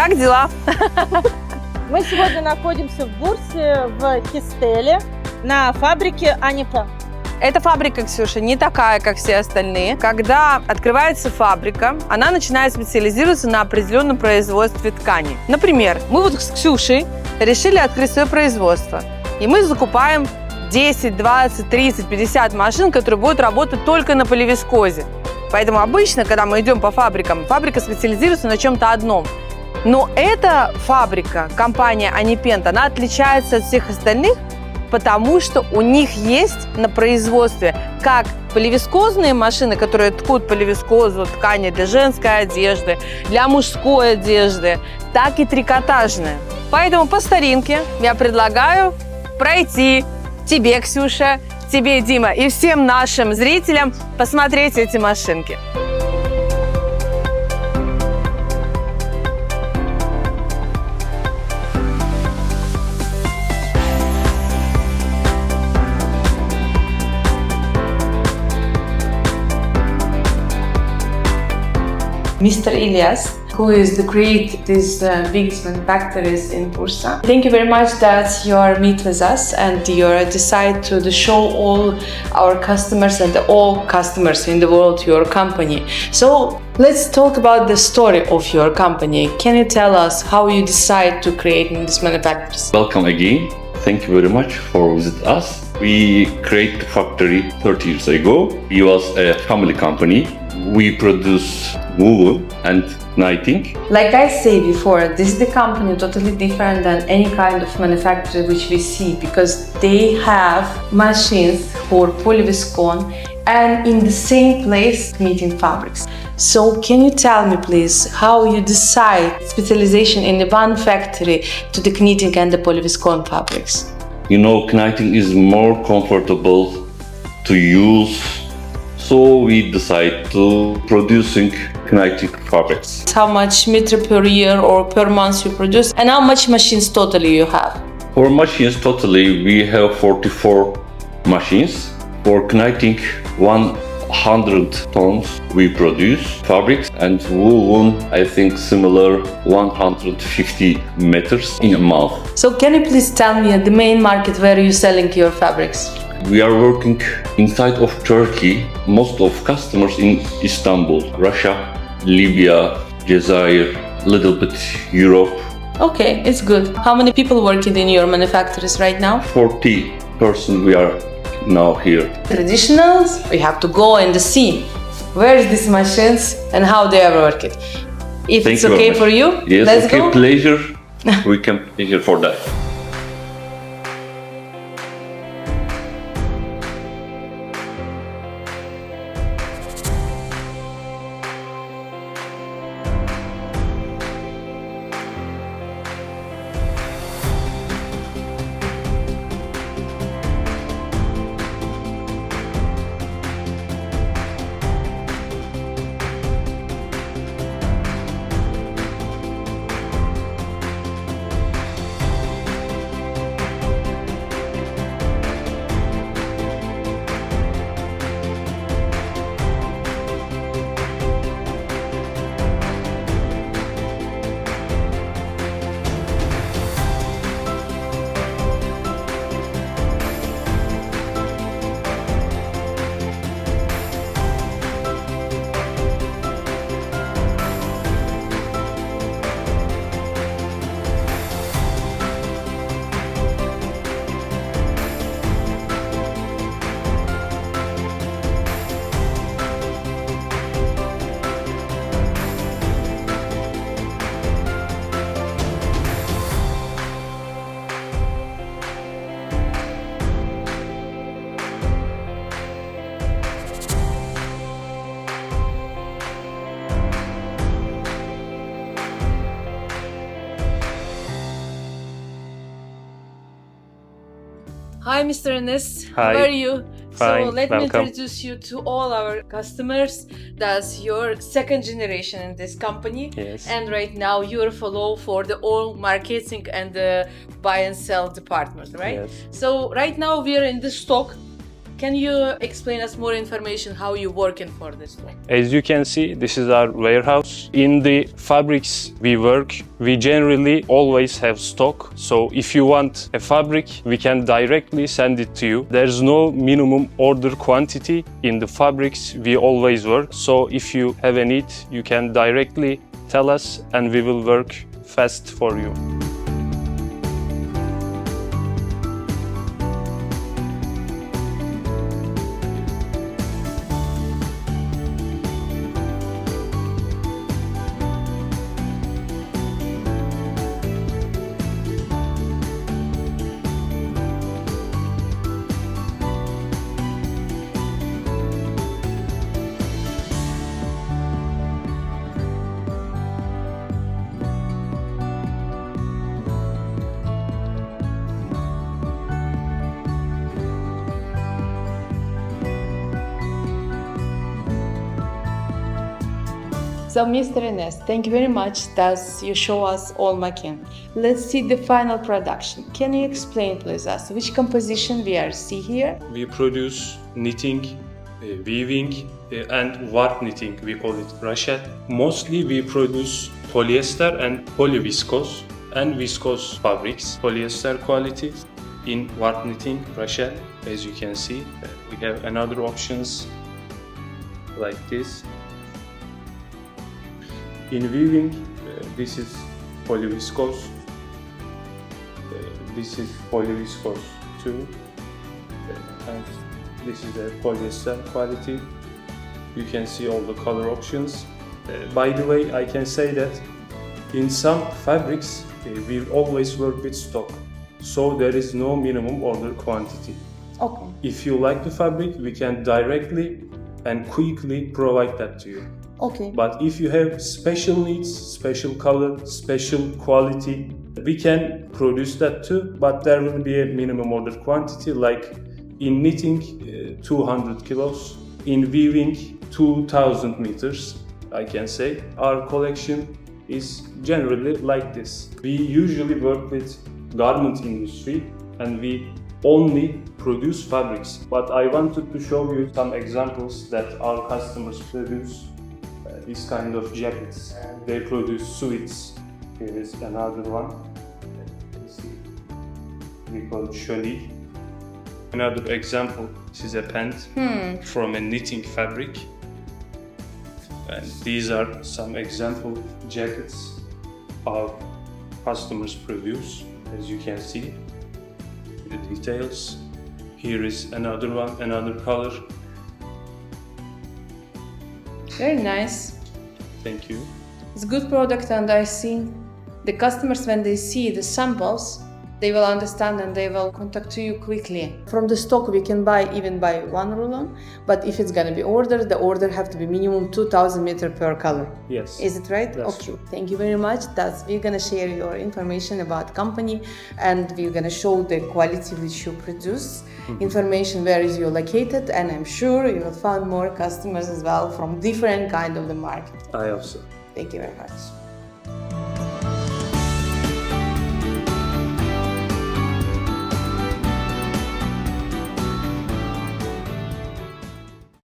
Как дела? Мы сегодня находимся в Бурсе, в Кистеле, на фабрике Anipent. Эта фабрика, Ксюша, не такая, как все остальные. Когда открывается фабрика, она начинает специализироваться на определенном производстве тканей. Например, мы вот с Ксюшей решили открыть свое производство. И мы закупаем 10, 20, 30, 50 машин, которые будут работать только на поливискозе. Поэтому обычно, когда мы идем по фабрикам, фабрика специализируется на чем-то одном. Но эта фабрика, компания Anipent, она отличается от всех остальных, потому что у них есть на производстве как поливискозные машины, которые ткут поливискозу, ткани для женской одежды, для мужской одежды, так и трикотажные. Поэтому по старинке я предлагаю пройти тебе, Ксюша, тебе, Дима, и всем нашим зрителям посмотреть эти машинки. Mr. İlyas, who is the create these biggest manufacturers in Bursa. Thank you very much that you are meet with us and you decide to show all our customers and all customers in the world your company. So let's talk about the story of your company. Can you tell us how you decide to create these manufacturers? Welcome again. Thank you very much for visit us. We create the factory 30 years ago. It was a family company. We produce wool and knitting. Like I said before, this is the company totally different than any kind of manufacturer which we see because they have machines for polyviscone and in the same place knitting fabrics. So can you tell me please how you decide specialization in the one factory to the knitting and the polyviscone fabrics? You know, knitting is more comfortable to use, so we decide to producing knitting fabrics. How much meter per year or per month you produce and how much machines totally you have? For machines totally we have 44 machines. For knitting 100 tons we produce fabrics and woolen I think similar 150 meters in a month. So can you please tell me the main market where you're selling your fabrics? We are working inside of Turkey, most of customers in Istanbul, Russia, Libya, Jazair, little bit Europe. Okay, it's good. How many people working in your manufacturers right now? 40% we are now here. Traditionals, we have to go and see where is these machines and how they are working. If Thank it's you okay very much. for you, Yes, let's okay, go. pleasure. We can pleasure for that. Hi, Mr. Enes. Hi. How are you? Fine, So let me welcome. introduce you to all our customers. That's your second generation in this company. Yes. And right now you're follow for the all marketing and the buy and sell department, right? Yes. So right now we are in the stock. Can you explain us more information how you working for this one? As you can see, this is our warehouse. In the fabrics we work, we generally always have stock. So if you want a fabric, we can directly send it to you. There's no minimum order quantity in the fabrics we always work. So if you have a need, you can directly tell us and we will work fast for you. So, Mr. Enes, thank you very much that you show us all making. Let's see the final production. Can you explain, please, us which composition we are see here? We produce knitting, weaving, and warp knitting, we call it crochet. Mostly we produce polyester and polyviscose and viscose fabrics. Polyester quality in warp knitting, crochet, as you can see. We have another options like this. In weaving, this is polyviscose. This is polyviscose too. And this is the polyester quality. You can see all the color options. By the way, I can say that in some fabrics, we always work with stock. So there is no minimum order quantity. Okay. If you like the fabric, we can directly and quickly provide that to you. Okay. But if you have special needs, special color, special quality, we can produce that too, but there will be a minimum order quantity, like in knitting 200 kilos, in weaving 2000 meters, I can say. Our collection is generally like this. We usually work with garment industry and we only produce fabrics, but I wanted to show you some examples that our customers produce. This kind of jackets. They produce suits. Here is another one. We call it chenille. Another example, this is a pant from a knitting fabric. And these are some example jackets our customers produce, as you can see, the details. Here is another one, another color. Very nice. Thank you. It's good product, and I think the customers, when they see the samples, they will understand and they will contact you quickly. From the stock we can buy even by one rulon, but if it's gonna be ordered, the order have to be minimum 2000 meter per color. Yes. Is it right? That's okay. true. Thank you very much. That's we're gonna share your information about company, and we're gonna show the quality which you produce, information where is you located, and I'm sure you will find more customers as well from different kind of the market. I also. Thank you very much.